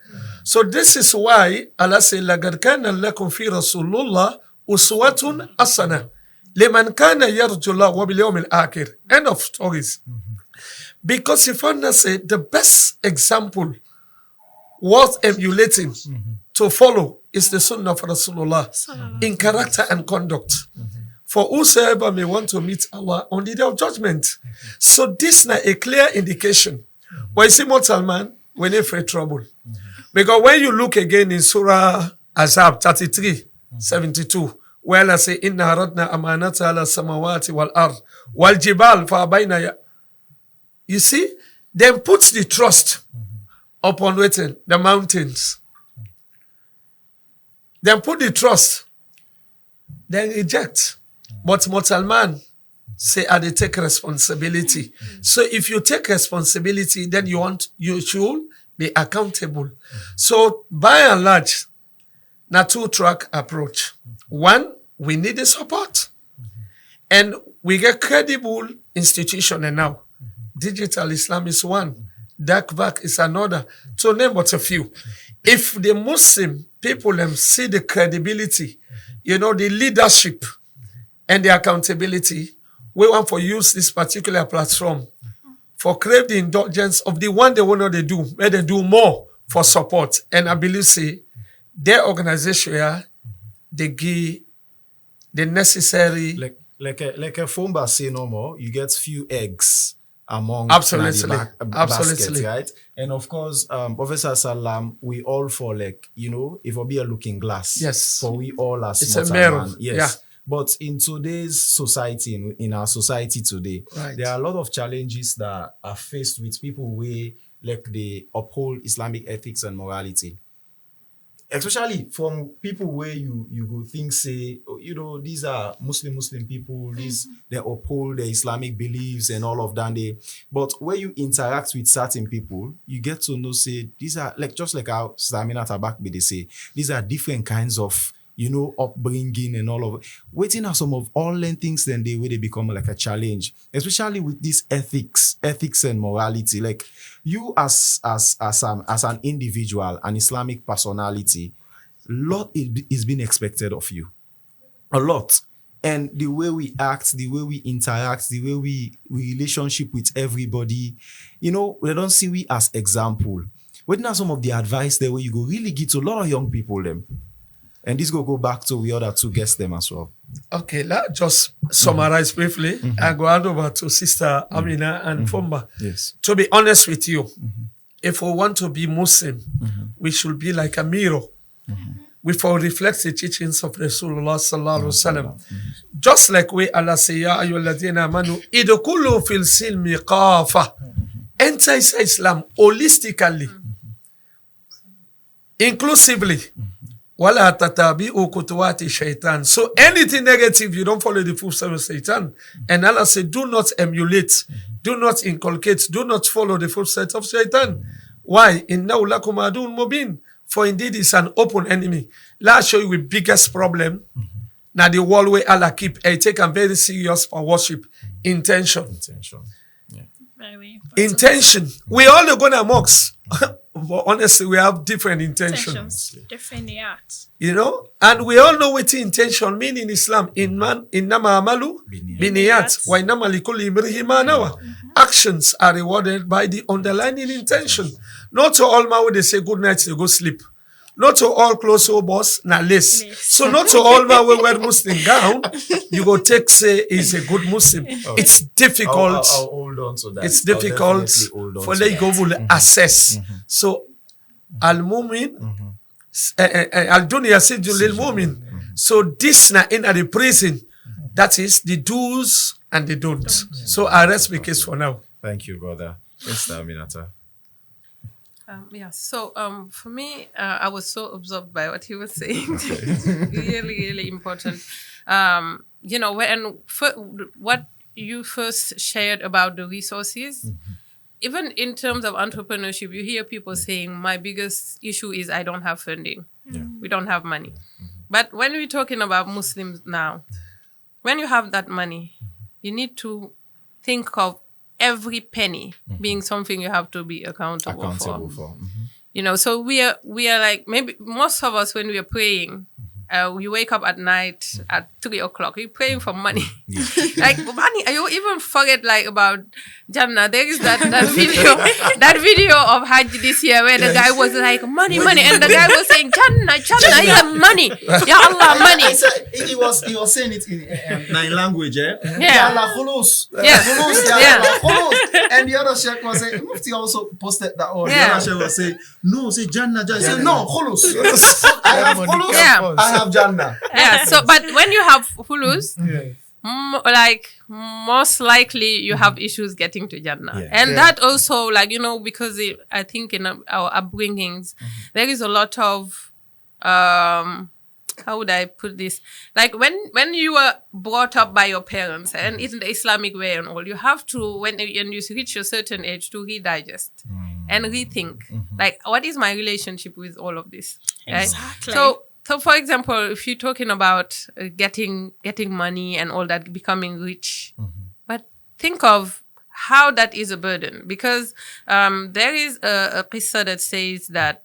Speaker 5: So this is why Allah said, لَقَدْ كَانَ لَكُمْ فِي رَسُولُ اللَّهِ أُسْوَةٌ حَسَنَةٌ لِمَنْ كَانَ يَرْجُو اللَّهَ وَبِالْيَوْمِ الْآخِرِ. End of stories. Because if I say the best example worth emulating to follow is the Sunnah of Rasulullah in character and conduct. For whosoever may want to meet Allah on the day of judgment. So this is a clear indication. When you see mortal man, we need for trouble. Because when you look again in Surah Azab 33, 72, where I say, Inna aradna amanata ala samawati wal ard, wal jibal fa abayna. You see, then puts the trust upon waiting, the mountains. Then put the trust, then reject. But mortal man say, I they take responsibility. So if you take responsibility, then you should be accountable. So by and large, na two-track approach. One, we need the support. And we get credible institution and now. Digital Islam is one. Dark back is another. To name but a few. If the Muslim people see the credibility, the leadership and the accountability, we want to use this particular platform for crave the indulgence of the one they want to do, where they do more for support. And I believe say their organization, they give the necessary
Speaker 1: like a Fomba say no more, you get few eggs among
Speaker 5: absolutely
Speaker 1: baskets, right? And of course, Professor Salam, we all for if we be a looking glass,
Speaker 5: yes,
Speaker 1: for we all as
Speaker 5: it's a mirror,
Speaker 1: man, yes.
Speaker 5: Yeah.
Speaker 1: But in today's society, in our society today,
Speaker 5: right,
Speaker 1: there are a lot of challenges that are faced with people where they uphold Islamic ethics and morality. Especially from people where you go think say, these are Muslim people, they uphold their Islamic beliefs and all of that. But when you interact with certain people, you get to know say these are just like how Stamina Tabak they say, these are different kinds of upbringing and all of it. Waiting are some of all them things then where they become like a challenge, especially with this ethics and morality. Like you as an individual, an Islamic personality, lot is being expected of you. A lot. And the way we act, the way we interact, the way we relationship with everybody, they don't see we as example. Waiting are some of the advice there where you go really get to a lot of young people them. And this go back to the other two guests them as well.
Speaker 5: Okay, let's just summarize briefly and go hand over to Sister Amina and Fomba.
Speaker 1: Yes.
Speaker 5: To be honest with you, if we want to be Muslim, we should be like a mirror. We for reflect the teachings of Rasulullah sallallahu alaihi wasallam. Just like we Allah say, Ya ayyuhalladhina amanu idkhulu fil silmi qafa. Enter Islam holistically, inclusively. Wala tatabi'u kutuwati shaitan. So anything negative, you don't follow the footsteps of Satan. And Allah said, do not emulate, do not inculcate, do not follow the footsteps of Satan. Why? Innahu lakum adun mubin. For indeed it's an open enemy. Let's show you the biggest problem. Now the world where Allah keep take and very serious for worship. Intention.
Speaker 2: Very important.
Speaker 5: Intention. We all go to mosques. But honestly, we have different intentions.
Speaker 2: Different acts.
Speaker 5: You know? And we all know what intention mean in Islam. Innama amalu biniyat. Wa innama likulli imrihi ma nawa. Actions are rewarded by the underlying intention. Not to all man when they say good night, they go sleep. Not to all close to boss, na less. So not to all man when wear Muslim gown, you go take say is a good Muslim. It's difficult.
Speaker 1: I'll hold on to that.
Speaker 5: It's difficult for they go assess. So al-mumin, al-dunya sijun lil-mumin. So this na in the prison, that is the do's and the don'ts. So I rest my case for now.
Speaker 1: Thank you, brother. Mr. Aminata.
Speaker 4: So for me, I was so absorbed by what he was saying. Really, really important. You know, what you first shared about the resources, even in terms of entrepreneurship, you hear people saying, my biggest issue is I don't have funding. We don't have money. But when we're talking about Muslims now, when you have that money, you need to think of every penny being something you have to be accountable for. You know, so we are like, maybe most of us when we are praying, we wake up at night at 3 o'clock. We're praying for money. Like money, you even forget like about Jannah. There is that video of Hajj this year where the guy was like, money, and the guy was saying, Jannah, yeah, money. Ya Allah, money.
Speaker 1: He was saying it in 9 language, eh?
Speaker 4: Yeah.
Speaker 1: Allah, khulus.
Speaker 4: Yeah.
Speaker 1: Khulus, ya
Speaker 4: Yeah.
Speaker 1: Allah, khulus. And the other sheikh was saying, Mufti also posted that on.
Speaker 4: Yeah.
Speaker 1: The other sheikh was saying, no, say Jannah. He said, no, khulus. I have khulus.
Speaker 4: Yeah.
Speaker 1: I have Jannah.
Speaker 4: Yeah. So, but when you have fulus, like most likely you have issues getting to Jannah. And that also, like, you know, because I think in our upbringings, there is a lot of, how would I put this? Like when you were brought up by your parents and in the Islamic way and all, you have to, when you reach a certain age, to redigest and rethink. Like, what is my relationship with all of this? Right?
Speaker 2: Exactly.
Speaker 4: So for example, if you're talking about getting money and all that, becoming rich, but think of how that is a burden. Because there is a qissa that says that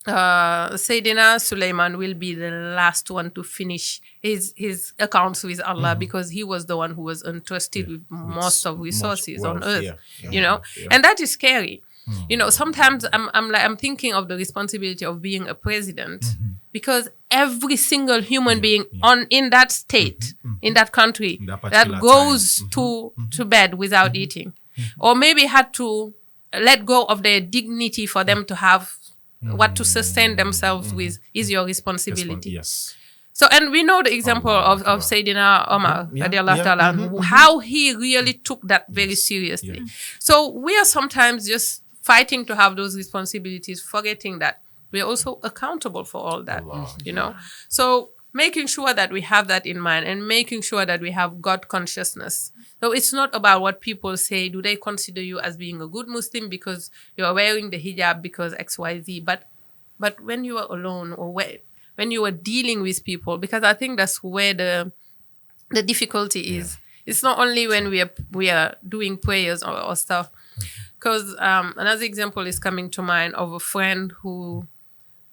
Speaker 4: Sayyidina Sulaiman will be the last one to finish his accounts with Allah because he was the one who was entrusted with most of resources on earth, you know, and that is scary. You know, sometimes I'm thinking of the responsibility of being a president because every single human being in that state, in that country, that goes to bed without eating, or maybe had to let go of their dignity for them to have what to sustain themselves with, is your responsibility.
Speaker 1: Yes.
Speaker 4: So, and we know the example of Sayyidina Omar, radiallahu ta'ala, how he really took that very seriously. So we are sometimes just fighting to have those responsibilities, forgetting that we're also accountable for all that, you know. So making sure that we have that in mind and making sure that we have God consciousness. So it's not about what people say. Do they consider you as being a good Muslim because you're wearing the hijab because XYZ? But when you are alone or when you are dealing with people, because I think that's where the difficulty is. It's not only when we are doing prayers or stuff. Because another example is coming to mind of a friend who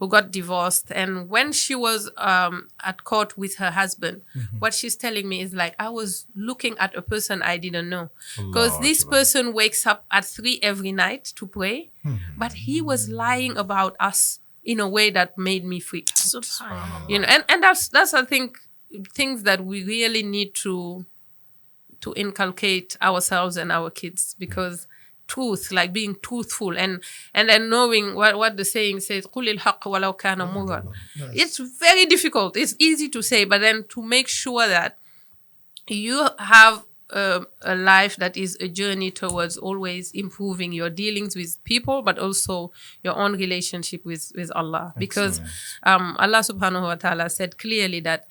Speaker 4: got divorced, and when she was at court with her husband, what she's telling me is like, I was looking at a person I didn't know, because this person wakes up at 3 every night to pray, but he was lying about us in a way that made me freak out. You know, and that's I think things that we really need to inculcate ourselves and our kids, because truth, like being truthful and then knowing what the saying says, قُلِ الْحَقِّ وَلَوْ كَانَ مُرًّا. It's very difficult. It's easy to say, but then to make sure that you have a life that is a journey towards always improving your dealings with people, but also your own relationship with Allah. Because Allah subhanahu wa ta'ala said clearly that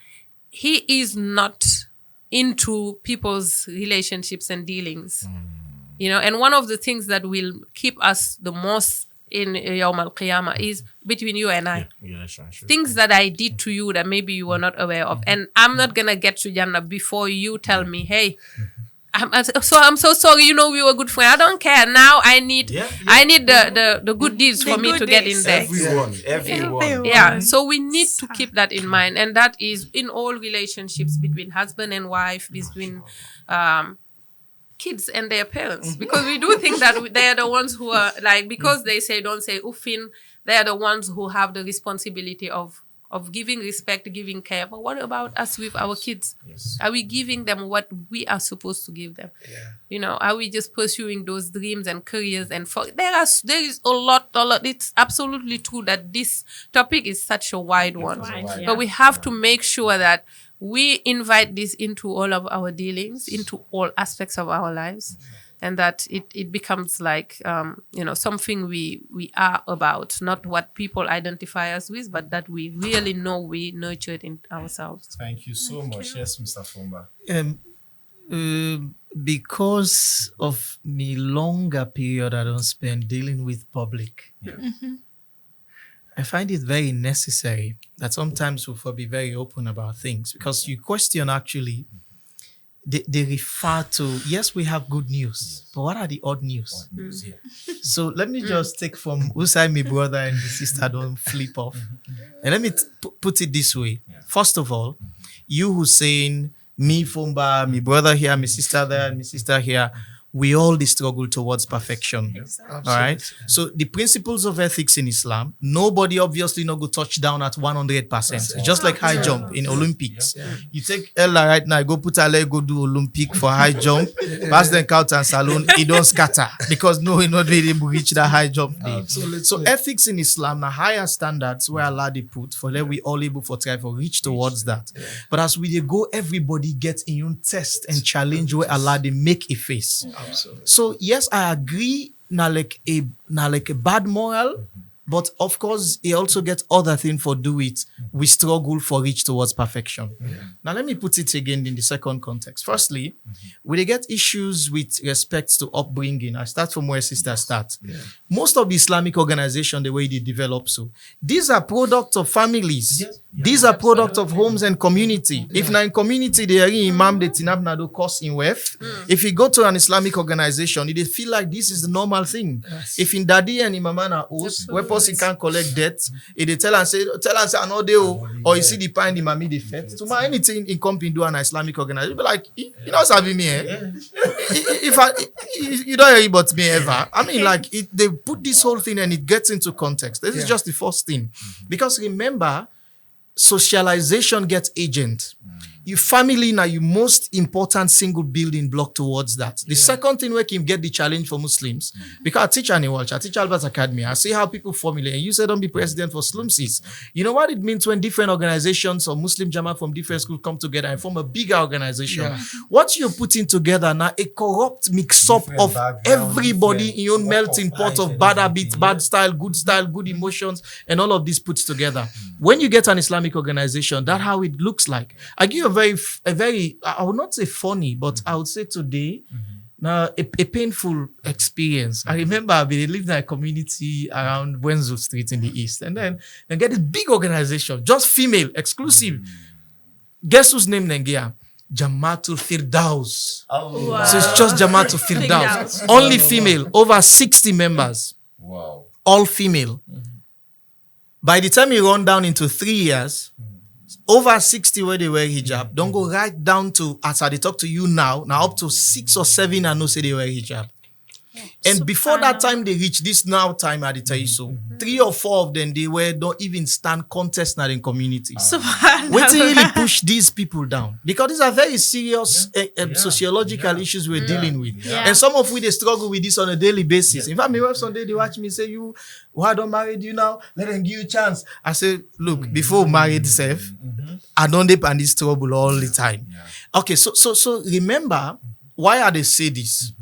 Speaker 4: He is not into people's relationships and dealings. You know, and one of the things that will keep us the most in Yawm al-Qiyamah is between you and I. Things that I did to you that maybe you were not aware of. And I'm not going to get to Jannah before you tell me, hey, I'm so sorry, you know, we were good friends. I don't care. Now I need the good deeds for me to get in there.
Speaker 1: Everyone.
Speaker 4: Yeah, so we need to keep that in mind. And that is in all relationships between husband and wife, between kids and their parents, because we do think that they are the ones who are like, because they say don't say uffin, they are the ones who have the responsibility of giving respect, giving care. But what about us with our kids?
Speaker 1: Yes.
Speaker 4: Are we giving them what we are supposed to give them? You know, are we just pursuing those dreams and careers? And there is a lot. It's absolutely true that this topic is such a wide one, but we have to make sure that we invite this into all of our dealings, into all aspects of our lives, and that it becomes like, you know, something we are about, not what people identify us with, but that we really know we nurtured in ourselves.
Speaker 1: Thank you so much. Yes, Mr. Fumba.
Speaker 3: Because of me longer period I don't spend dealing with public, I find it very necessary that sometimes we'll be very open about things, because you question actually, they refer to, yes, we have good news, but what are the odd news? So let me just take from Usai, my brother and the sister, don't flip off. And let me put it this way. First of all, you who's saying, me, Fumba, my brother here, my sister there, my sister here, we all struggle towards perfection. All right. So the principles of ethics in Islam, nobody obviously not go touch down at 100%. It's just like high jump in Olympics. You take Ella right now, go put Ella, go do Olympic for high jump, pass then count and saloon, it don't scatter because no, he not really able to reach that high jump. So ethics in Islam, the higher standards where Allah they put for that we all able for try for reach towards that. But as we dey go, everybody gets in own test and challenge where Allah they make a face.
Speaker 5: Absolutely.
Speaker 3: So yes, I agree. Not like a bad moral, but of course, he also gets other things for do it. We struggle for reach towards perfection. Now let me put it again in the second context. Firstly, we dey get issues with respect to upbringing. I start from where sister start. Most of the Islamic organization, the way they develop, so these are products of families. These are products of homes and community. If na in community, they are in imam, they tinab na do course in wef. If you go to an Islamic organization, they feel like this is the normal thing. If in daddy and imama na host, where person can't collect debt, if they tell and say another or you see the pine the mami the fet. To my anything in company do an Islamic organization, be like, you know, sabi me, if you don't hear about me ever. I mean, like they put this whole thing and it gets into context. This is just the first thing, because remember, socialization gets agent. Your family now your most important single building block towards that. The second thing where can get the challenge for Muslims, because I teach I teach Albert Academy. I see how people formulate, and you said don't be president for slumsies. You know what it means when different organizations or Muslim Jamaat from different schools come together and form a bigger organization. What you're putting together now, a corrupt mix-up of everybody in your melting pot of bad habits, bad style, good emotions, and all of this put together. When you get an Islamic organization, that's how it looks like. I give you a very, I would not say funny, but I would say today, now a painful experience. I remember I lived in a community around Wenzel Street in the East, and then get this big organization, just female, exclusive. Guess whose name then get? Jamaatul Firdaus.
Speaker 1: Wow.
Speaker 3: So it's just Jamaatul Firdaus. Only female, over 60 members.
Speaker 1: Wow.
Speaker 3: All female. By the time you run down into 3 years, over 60 where they wear hijab. Don't go right down to, as I talk to you now up to 6 or 7 I know say they wear hijab. And before that time they reach this now time I tell you so. 3 or 4 of them they don't even stand contest now in community. Wait till really push these people down, because these are very serious sociological issues we're dealing with. And some of we they struggle with this on a daily basis. In fact, my wife Sunday they watch me say, you why don't married you now? Let them give you a chance. I say, look, before married self, I don't dip on this trouble all the time. Okay, so remember, why are they say this?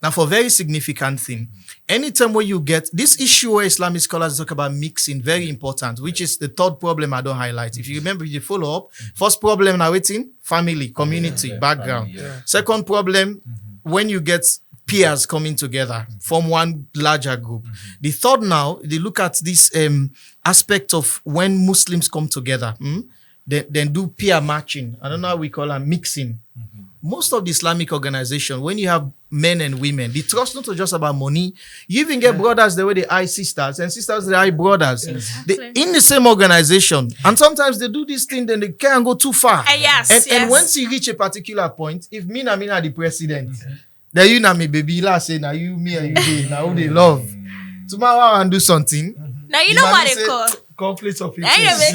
Speaker 3: Now, for a very significant thing, anytime where you get this issue where Islamic scholars talk about mixing, very important, which is the third problem I don't highlight. If you remember, if you follow up, first problem now waiting, family, community, background. Second problem, when you get peers coming together, form one larger group. The third now, they look at this aspect of when Muslims come together, then do peer matching. I don't know how we call it, mixing. Most of the Islamic organization, when you have men and women, the trust not just about money. You even get brothers the way they eye sisters, and sisters they eye brothers.
Speaker 2: Exactly.
Speaker 3: They in the same organization, and sometimes they do this thing, then they can't go too far. And once you reach a particular point, if me na the president, then you na me baby, la say na you, me and you, now who they love. Tomorrow I want do something.
Speaker 2: Now you know what they call.
Speaker 5: Conflicts of
Speaker 2: I
Speaker 5: interest.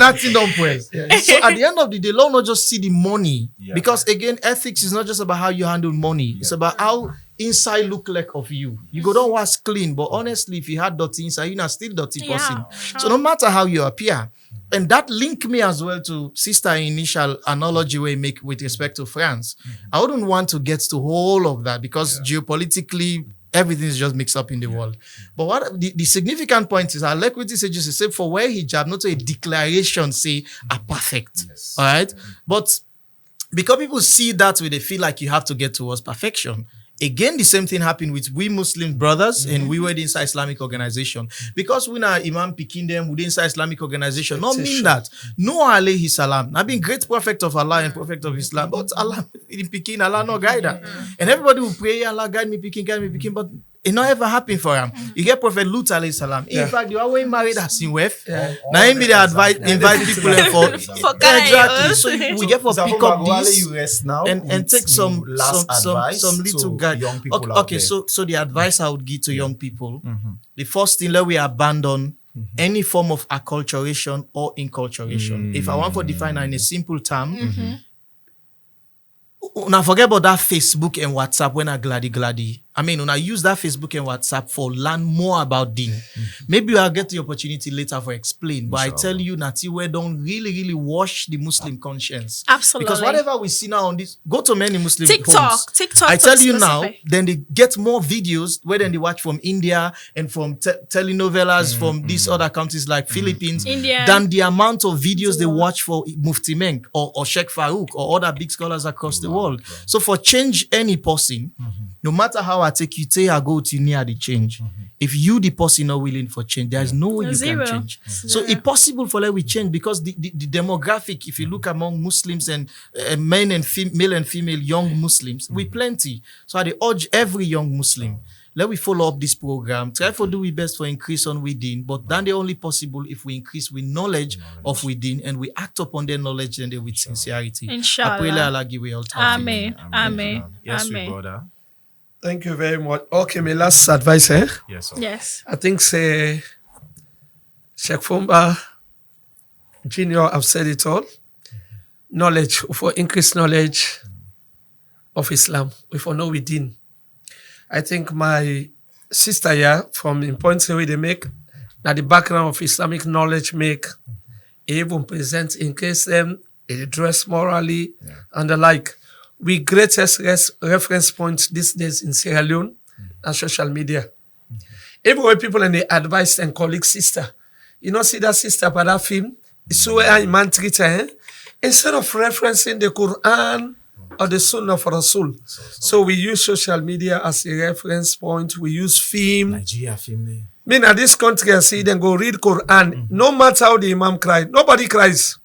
Speaker 3: That thing don't press. So at the end of the day, Lord not just see the money. Because again, ethics is not just about how you handle money. It's about how inside look like of you. You go don't wash clean, but honestly, if you had dirty inside, you're not still dirty person.
Speaker 2: Sure.
Speaker 3: So no matter how you appear. And that link me as well to sister initial analogy we make with respect to France. I wouldn't want to get to all of that because geopolitically, everything is just mixed up in the world. But what the significant point is, I like what you say, just say for where hijab, not a declaration say are perfect. All right. But because people see that way, they feel like you have to get towards perfection. Again, the same thing happened with we Muslim brothers and we were the inside Islamic organization. Because we are Imam picking them with the inside Islamic organization. Not mean that. No alayhi salam. I've been great prophet of Allah and prophet of Islam. But Allah in picking, Allah no guide her. And everybody will pray, Allah guide me picking, but it not ever happen for him. You get Prophet Lut alayhi salam. In fact, you are when married as in wife. Now him be the invite people for exactly. So we get for pick up this and take some little guide. Okay, so the advice I would give to young people, the first thing that we abandon any form of acculturation or inculturation. If I want to define it in a simple term, now forget about that Facebook and WhatsApp when I glady. I mean, when I use that Facebook and WhatsApp for learn more about Deen. Maybe I'll get the opportunity later for explain. But I tell you, Nati, we don't really wash the Muslim conscience.
Speaker 2: Absolutely.
Speaker 3: Because whatever we see now on this, go to many Muslim homes.
Speaker 2: TikTok.
Speaker 3: I tell you now, then they get more videos where then they watch from India and from telenovelas from these other countries like Philippines
Speaker 2: India.
Speaker 3: than the amount of videos they watch for Mufti Menk or Sheikh Farouk or other big scholars across the world. So for change any person, no matter how I take you, say I go to near the change. If you, the person, not willing for change, there's no way you can change. So it's possible for that we change because the demographic, if you look among Muslims and male and female young Muslims, we plenty. So I urge every young Muslim, let we follow up this program. Try for do we best for increase on within, but then the only possible if we increase with knowledge of within and we act upon their knowledge and with sincerity.
Speaker 2: Inshallah.
Speaker 3: I pray Allah give you all time.
Speaker 2: Amen.
Speaker 1: Yes,
Speaker 2: Amen.
Speaker 1: brother.
Speaker 5: Thank you very much. Okay, my last advice, eh?
Speaker 1: Yes, sir.
Speaker 2: Yes.
Speaker 5: I think say Sheikh Fumba Junior have said it all. Knowledge, for increased knowledge of Islam, if we know within. I think my sister here, from the points where they make, that the background of Islamic knowledge make, even present in case them, they dress morally, and the like. We greatest reference point these days in Sierra Leone and social media. Everywhere people and they advise and colleague sister. You know, see that sister by that film? It's so a man treat her. Instead of referencing the Quran or the Sunnah of Rasul. So we use social media as a reference point. We use film.
Speaker 1: Nigeria film.
Speaker 5: Me in this country, I see them go read Quran. No matter how the Imam cried. Nobody cries.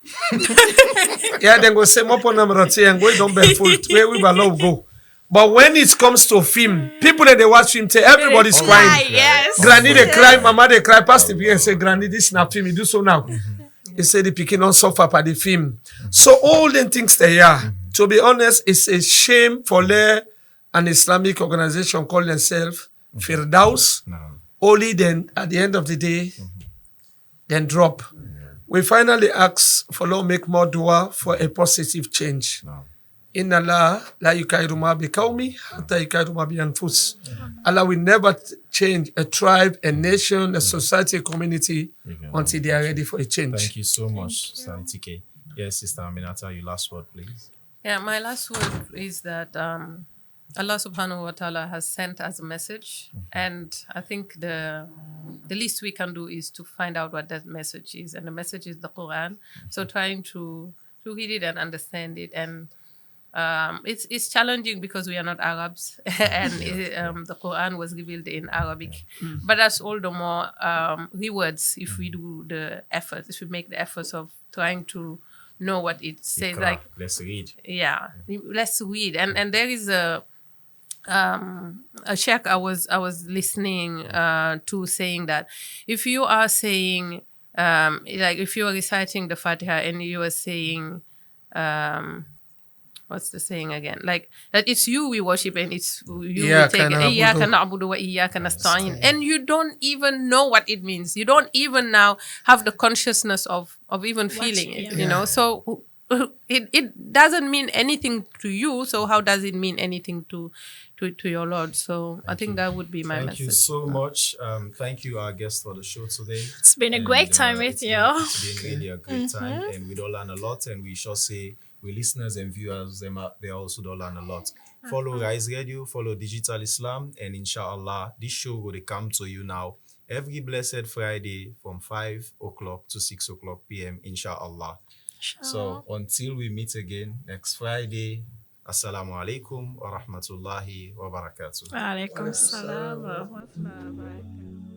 Speaker 5: Yeah, then go say Mopo Namrati and go don't barefoot. Where we love go. But when it comes to film, people that they watch film say everybody's crying.
Speaker 2: Yes.
Speaker 5: Granny they cry, mama they cry, past the pikin and say, Granny, this is not film, you do so now. He say the pikin don't suffer by the film. So all the things they are. To be honest, it's a shame for an Islamic organization called themselves Firdaus. Only then at the end of the day, then drop. We finally ask for Lord make more dua for a positive change. Inna Allah la yukairu ma bi qawmi hatta yukairu ma bi anfus. Allah will never change a tribe, a nation, a society, a community until they are ready for a change.
Speaker 1: Thank you so much, Sister TK. Yes, Sister Aminata, your last word, please.
Speaker 4: Yeah, my last word is that Allah subhanahu wa ta'ala has sent us a message. And I think the least we can do is to find out what that message is. And the message is the Quran. So trying to read it and understand it. And it's challenging because we are not Arabs. And the Quran was revealed in Arabic. But that's all the more rewards if we do the efforts, if we make the efforts of trying to know what it says.
Speaker 1: Ikra,
Speaker 4: Like,
Speaker 1: let's read.
Speaker 4: yeah, let's read. And there is a sheikh I was listening to saying that if you are saying like if you are reciting the Fatiha and you are saying what's the saying again, like that it's you we worship and it's you we take iyyaka na'budu wa iyyaka nasta'in, and you don't even know what it means, you don't even now have the consciousness of even feeling it, you know. So it doesn't mean anything to you, so how does it mean anything to your Lord? So I think that would be my message.
Speaker 1: Thank you so much. Thank you, our guest, for the show today.
Speaker 2: It's been a great time with you.
Speaker 1: It's been really a great time, and we don't learn a lot, and we shall say we listeners and viewers, they also don't learn a lot. Follow Rise Radio, follow Digital Islam, and inshallah, this show will come to you now every blessed Friday from 5 o'clock to 6 o'clock p.m. inshallah. So until we meet again next Friday, Assalamu alaikum wa rahmatullahi wa barakatuh.
Speaker 2: Wa alaikum salam wa rahmatullahi wa barakatuh.